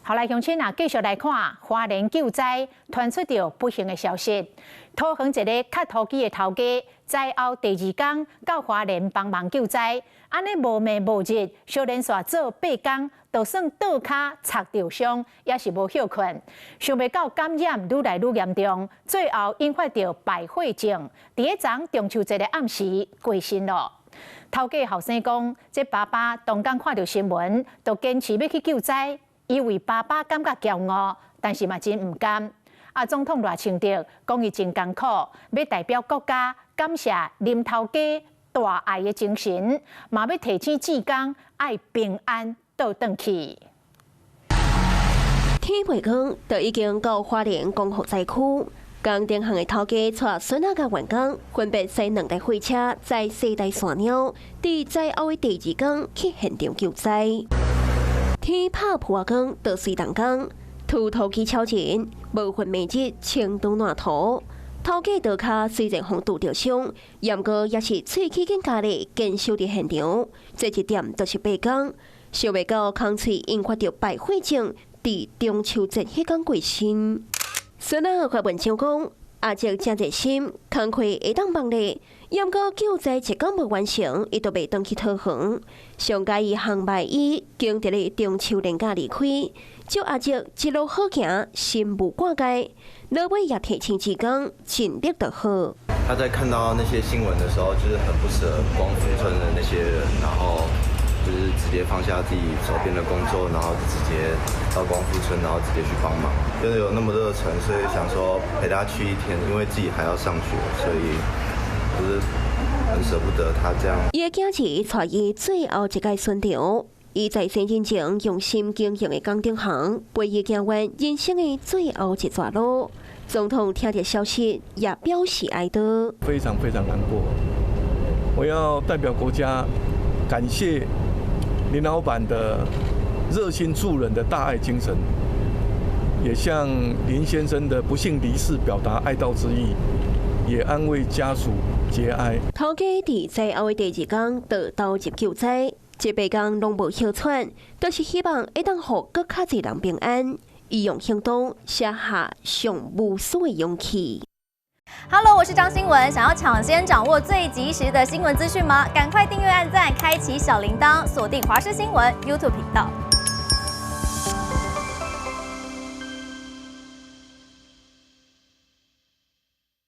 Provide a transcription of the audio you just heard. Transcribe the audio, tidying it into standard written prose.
后来乡亲继续来看花莲救灾，传出着不幸的消息。桃园一个卡土机的头家，灾后第2天到花莲帮忙救灾，安尼无暝无日，小连续做8天，就算倒脚擦着伤，也是无休困。想袂到感染愈来愈严重，最后引发着败血症，伫个昨中秋节的暗时过身了。头家后生讲，这爸爸当天看到新闻，就坚持要去救灾。以为爸爸感觉骄傲，但是嘛真唔甘。总统赖清德讲伊真艰苦，要代表国家感谢林头家大爱的精神，嘛要提醒志工爱平安倒转去。天未光，就已经到花莲光复灾区。工程行的头家带孙仔甲员工，分别驶2台货车，载4台山鸟，伫灾后的第2天去现场救灾。天拍破啊光，就随动工，土头机超前，无分每日青东烂土。头家倒脚虽然风拄着伤，不过也是喙齿更加力，坚守伫现场。这一点就是8天，想袂到空喙引发着败血症，伫中秋节迄天过身。孙仔发文章讲，阿叔真热心，工课会当帮你。不过救灾一天无完成，伊就袂回去桃园。上介伊航卖伊经伫咧中秋连假离开，祝阿叔一路好行，心无挂碍。老尾也提醒志工尽力就好。他在看到那些新闻的时候，就是很不舍光复村的那些人，然后就是直接放下自己手边的工作，然后直接到光复村，然后直接去帮忙。真的有那么热忱，所以想说陪他去1天，因为自己还要上学，所以就是很舍不得他这样。伊的囝儿带伊最后一届巡场，伊在生前前用心经营的工程行，陪伊行完人生的最后一段路。总统听到消息也表示哀悼，非常非常难过。我要代表国家感谢林老板的热心助人的大爱精神，也向林先生的不幸离世表达哀悼之意，也安慰家属节哀。头家伫灾后的第2天就投入救灾，这8天拢无休喘，都是希望会当互更较侪人平安。伊用行动写下上无私的勇气。Hello， 我是张新文。想要抢先掌握最及时的新闻资讯吗？赶快订阅、按赞、开启小铃铛，锁定华视新闻 YouTube 频道。